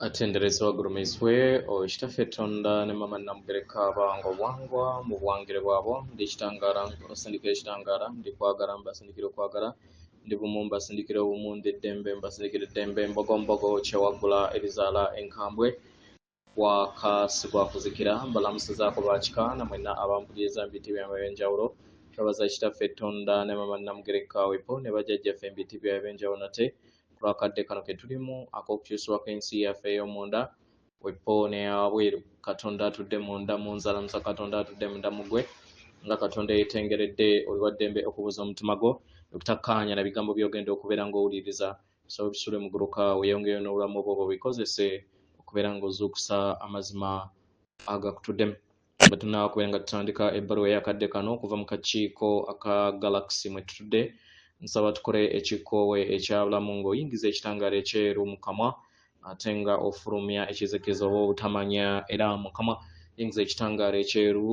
Atendereza wagurumizwe oshitafe tonda ne mama namugereka bango bwangwa mu bwangire bwabo ndikitangara osindikira ekitangara ndikwagala mbasindikira okwagala ndi bumu mbasindikira obumu ndidembe mbasindikira eddembe mbogombogo kyewagula ebizaala enkambwe wakasibwa kuzikira mbalamusizaako bakika namwena abampuliriza mbiti byabwe ebyenjawulo twabaza ekitaffe tonda ne mama namugereka wepo ne bajjajjaffe embiti byabwe ebyenjawulo nate kulwakadde kano ke tulimu ak'okukyusibwa kw'ensi yaffe ey'omunda wepo ne abweru katonda atudde munda mu nzalamusa katonda atudde munda mu ggwe nga katonda yeetengeredde oli wa ddembe okubuuza omutima gwo okutakkaanya na bigambo by'ogenda okubeera ng'owuliriza so bisule mu guluka weeyongeyo n'obulamu bwo bikozese okubeera ng'ozuukusa amazima agakutuddemu batunaawa kubeera nga tutandika ebbaluwa ey'akadde kano okuva mu kakiiko aka galaxy mwe tutudde nsaba tukole ekikoowe ekyabulamu ng'oyingiza ekitangaala ekyeru mu kamwa ate nga ofulumya ekizikiza oba obutamanya era mu kamwa yingiza ekitangaala ekyeru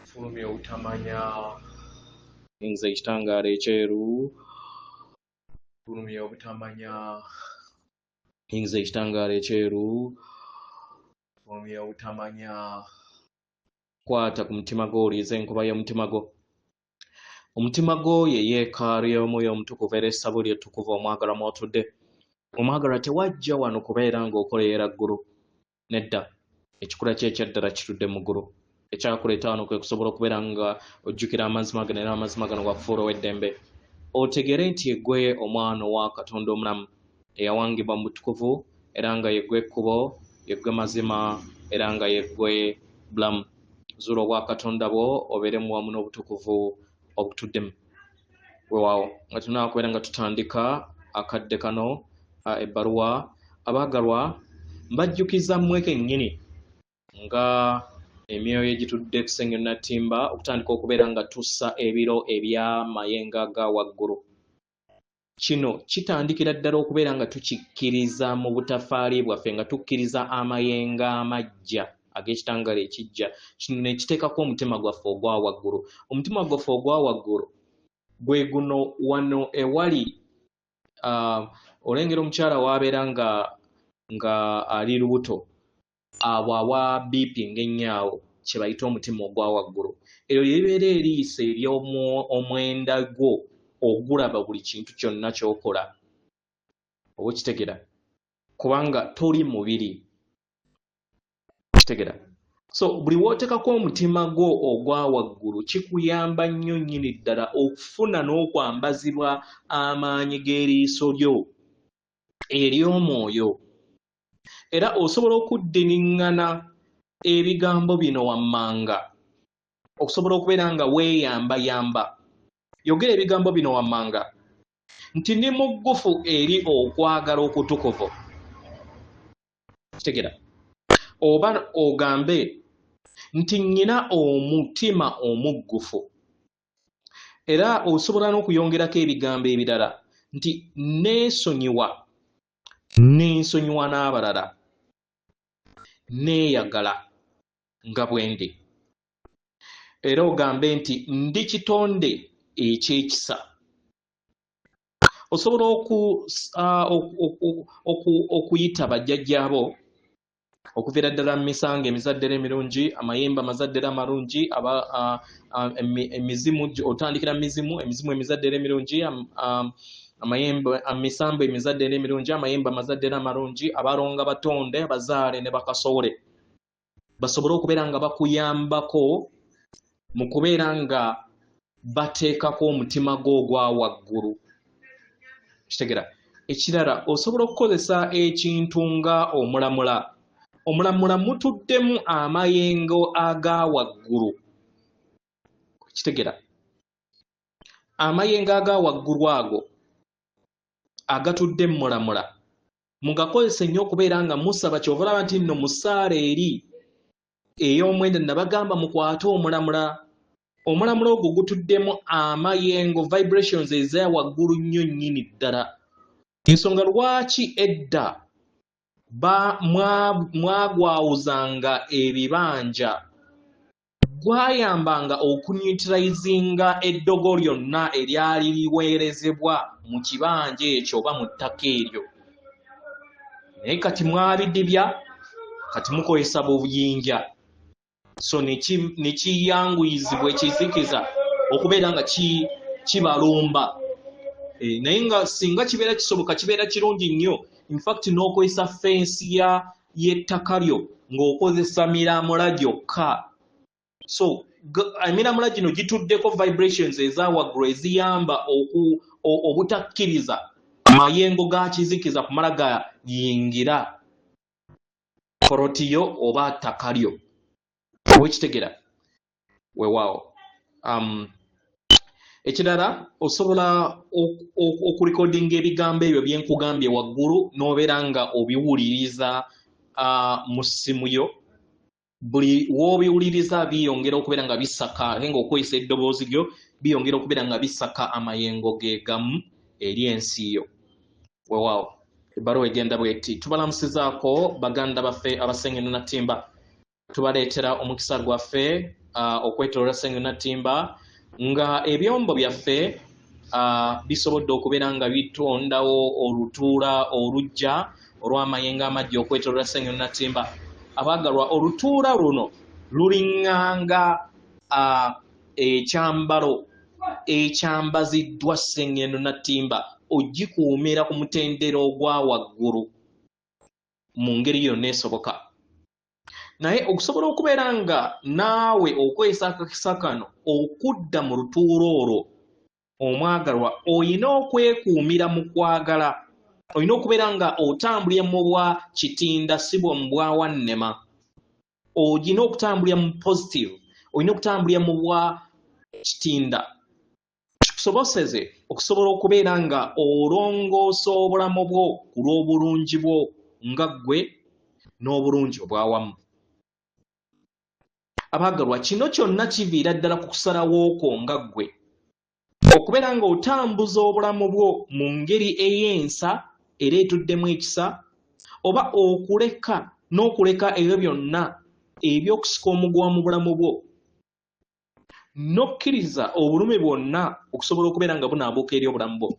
fulumya obutamanya yingiza ekitangaala ekyeru fulumya obutamanya yingiza ekitangaala ekyeru fulumya obutamanya kwata ku mutima gwo oliiza enkuba y'omutima gwo omutima gwo ye yeekaalu y'omwoyo omutukuvu era essabo lyettukuvu omwagalwa mw'otudde omwagalwa tewajja wano kubeera ng'okoleera ggulu nedda ekikula kye ekyaddala kitudde mu ggulu ekyakuleeta wano kwe kusobola okubeera nga ojjukira amazima gano era amazima gano wafuula ow'eddembe otegere nti yeggwe omwana owa katonda omulamu eyawangibwa mu butukuvu era nga yeggwe ekkubo yeggwe mazima era nga yeggwe bulamu zuula obwa katonda bwo obeere mu wamu n'obutukuvu obutuddemu weewaawo nga tunaa kubeera nga tutandika akadde kano ebbaluwa abaagalwa mbajjukiza mmwe kennyini nga emyoyo egitudde kusenge nattimba okutandika okubeera nga tussa ebiro eby'amayengo aga waggulu kino kitandikira ddala okubeera nga tukikkiriza mu butafaali bwaffe nga tukkiriza amayengo amajja ag'ekitangaala ekijja kino ne kiteekako omutima gwaffe ogwa waggulu omutima gwaffe ogwa waggulu gwe guno wano ewali olengera omukyala w'abeera nga ali lubuto abo awa biipinga ennyo kye bayita omutima ogwa waggulu eryo libeera eriiso ery'omwenda gwo ogulaba buli kintu kyonna ky'okola oba okitegera kubanga toli mubiri kitegera so buli wootekako omutima gwo ogwa waggulu kikuyamba nnyo nnyini ddala okufuna n'okwambazibwa amaanyi g'eriiso lyo ery'omwoyo era osobola okuddiniŋŋana ebigambo bino wammanga okusobola okubeera nga weeyambayamba yogera ebigambo bino wammanga nti ndi muggufu eri okwagala okutukuvu kitegera oba ogambe nti nnyina omutima omuggufu era osobola n'okuyongerako ebigambo ebirala nti neesonyiwa n'abalala neeyagala nga bwendi era ogambe nti ndi kitonde eky'ekisa osobola okuyita bajjajjaabo okuviira ddala mu misango emizaddera emirungi amayembe amazaddera amalungi emizimu otandikira emizimu emizaddera emirungi emisambo emizaddera emirungi amayembe amazaddera amalungi abalonga batonde abazaale ne bakasowole basobole okubeera nga bakuyambako mu kubeera nga bateekako omutima gwo ogwa waggulu kitegera ekirala osobola okukozesa ekintu nga omulamula mutuddemu amayengo aga waggulu kitegera amayengo aga waggulu ago agatudde mulamula mugakozesa nnyo okubeera nga musaba kyova olaba nti nno mu ssaala eri ey'omwenda nabagamba mukwate omulamula ogwo gutuddemu amayengo vibrations eza waggulu nnyo nnyini ddala ensonga lwaki edda mwagwawuzanga ebibanja gwayambanga okunyutirayizinga eddogo lyonna eryali liweerezebwa mu kibanja ekyo oba mu ttaka eryo naye kati mwabidibya kati mukozesa buyinja so nekiyanguyizibwa ekizikiza okubeera nga kibalumba naye nga singa kibeera kisoboka kibeera kirungi nnyo infact n'okozesa fensi y'ettaka lyo ng'okozesa miramula gyokka so emiramula gino gituddeko vibrations ezawaggulu eziyamba obutakkiriza mayengo ga kizikiza kumala gayingira korotiyo oba ttaka lyo wekitegera weewaawo ekirala osobola okurekodinga ebigambo ebyo byenkugambye waggulu n'obeera nga obiwuliriza mu ssimu yo buli w'obiwuliriza biyongera okubeera nga bisaka ate ng'okozesa eddoboozi lyo biyongera okubeera nga bisaka amayengo ge gamu eri ensi yo weewaawo ebbaluwa egenda bweti tubalamusizaako baganda baffe abasengeno natimba tubaleetera omukisa gwaffe okwetoloola sengeno natimba nga ebyombo byaffe bisobodde okubeera nga bitondawo olutuula olujja olw'amayengo amajja okwetoloola sengeno natimba abaagalwa olutuula luno luliŋŋanga ekyambalo ekyambaziddwa sengeno natimba ogikuumira ku mutendera ogwa waggulu mu ngeri yonna esoboka naye okusobola okubeera nga naawe okozesa akakisa kano okudda mu lutuula olwo omwagalwa oyina okwekuumira mu kwagala olina okubeera nga otambulira mu bwa kitinda si bwe mu bwa wannema olina okutambulira mu positive olina okutambulira mu bwa kitinda kikusoboseze okusobola okubeera nga olongoosa obulamu bwo ku lw'obulungi bwo nga ggwe n'obulungi obwawamu abaagalwa kino kyonna kiviira ddala ku kusalawooko nga ggwe okubeera nga otambuza obulamu bwo mu ngeri ey'ensa era etuddemu ekisa oba n'okuleka ebyo byonna ebyokusika omugwa mu bulamu bwo n'okkiriza obulumi bwonna okusobola okubeera nga bunaabuuka eri obulamu bwo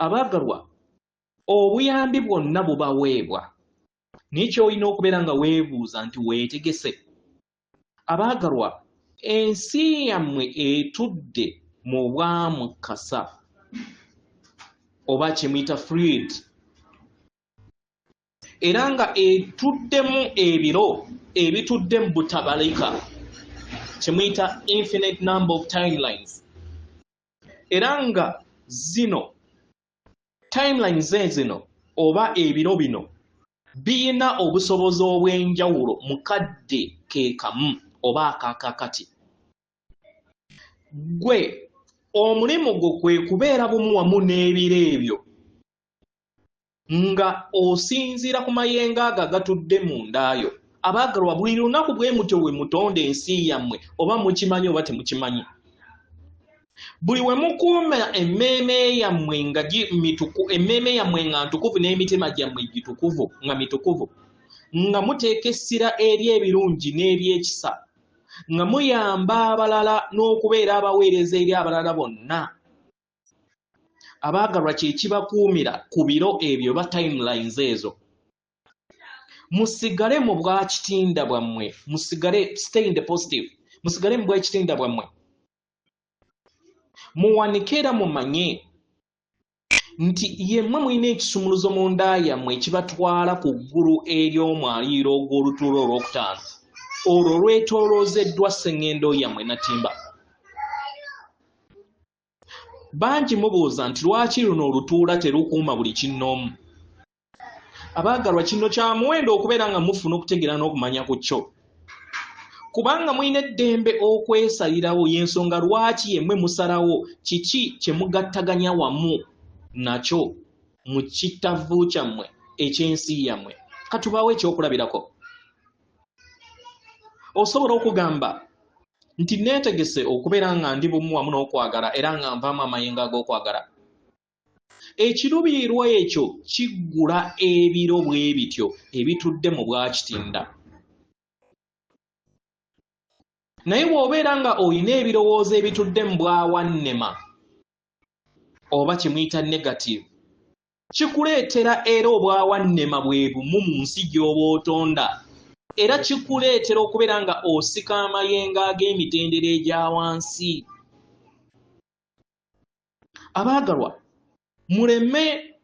abaagalwa obuyambi bwonna bubaweebwa naye ky'olina okubeera nga weebuuza nti weetegese abaagalwa ensi yammwe etudde mu bwamukasa oba kyemuyita fluid era nga etuddemu ebiro ebitudde mu butabalika kyemuyita infinite number of timelines era nga zino timelines zino oba ebiro bino biyina obusobozi obw'enjawulo mu kadde ke kamu oba akaakakati gwe omulimu gwo kwe kubeera bumu wamu n'ebiro ebyo nga osinziira ku mayengo ago agatudde mu ndaayo abaagalwa buli lunaku bwe mutyo we mutonda ensi yammwe oba mukimanyi oba temukimanyi buli we mukuuma emmeeme yammwe nga emmeeme yammwe nga ntukuvu n'emitima gyammwe gitukuvu nga mitukuvu nga muteeka essira eri ebirungi n'ebyekisa nga muyamba abalala n'okubeera abaweereza eri abalala bonna abaagalwa kye kibakuumira ku biro ebyo oba timelines ezo musigale mu bwakitinda bwammwe musigale stay in the positive musigale mu bwakitinda bwammwe muwanike era mumanye nti yemmwe mulina ekisumuluzo mu nda yammwe ekibatwala ku ggulu ery'omwaliiro ogw'olutuula olwokutaano olwo lwetooloozeddwa sseŋŋendo yammwe natimba bangi mubuuza nti lwaki luno olutuula terukuuma buli kinnoomu abaagalwa kino kya muwendo okubeera nga mufuna okutegeera n'okumanya ku kyo kubanga mulina eddembe okwesalirawo y'ensonga lwaki yemmwe musalawo kiki kye mugattaganya wamu nakyo mu kittavu kyammwe eky'ensi yammwe katubaawo ekyokulabirako osobola okugamba nti neetegese okubeera nga ndi bumu wamu n'okwagala era nga nvaamu amayengo ag'okwagala ekiruubirirwa ekyo kiggula ebiro bwe bityo ebitudde mu bwakitinda naye bw'obeera nga olina ebirowoozo ebitudde mu bwawannema oba kye muyita negative kikuleetera era obwawannema bwe bumu mu nsi gy'oba otonda era kikuleetera okubeera nga osika amayengo ag'emitendera egya wansi. Abaagalwa, muleme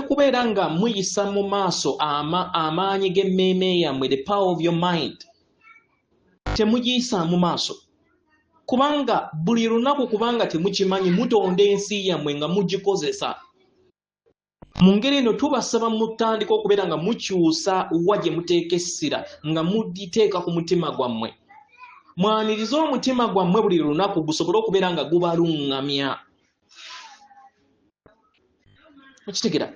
kubeera nga muyisa mu maaso amaanyi g'emmeeme yammwe, the power of your mind. Temugiyisa mu maaso kubanga buli lunaku kubanga temukimanyi mutonda ensi yammwe nga mugikozesa. Mu ngeri eno tubasaba mutandika okubeera nga mukyusa wa gye muteeka essira nga mugiteeka ku mutima gwammwe. Mwanirize omutima gwammwe buli lunaku gusobole okubeera nga gubaluŋŋamya. Okitegera?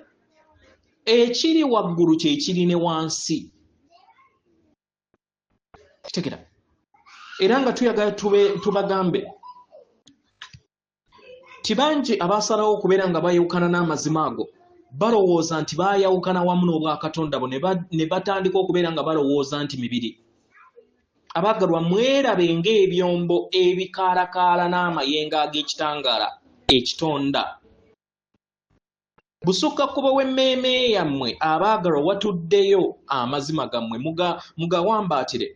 Ekiri waggulu kye kiri ne wansi. Kitegera? Era nga tuyagala tubagambe tibangi abasalawo okubeera nga bayawukana n'amazima ago balowooza nti baayawukana wamu n'obwakatonda bo ne batandika okubeera nga balowooza nti mibiri. Abaagalwa, mwerabe ng'ebyombo ebikaalakaala n'amayengo ag'ekitangaala ekitonda. Busukka kkubo w'emmeeme yammwe abaagalwa watuddeyo amazima gammwe mugawambaatire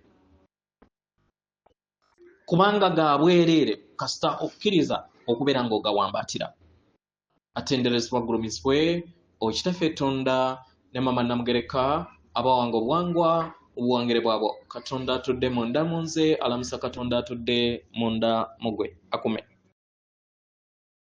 kubanga ga bwereere kasita okkiriza okubeera ng'ogawambaatira. Atenderezebwa gulumizibwe Okitaffe Tonda ne Mama Namugereka abawanga obuwangwa obuwangire bwabo. Katonda atudde munda mu nze, alamisa Katonda atudde munda mu gwe. Akume.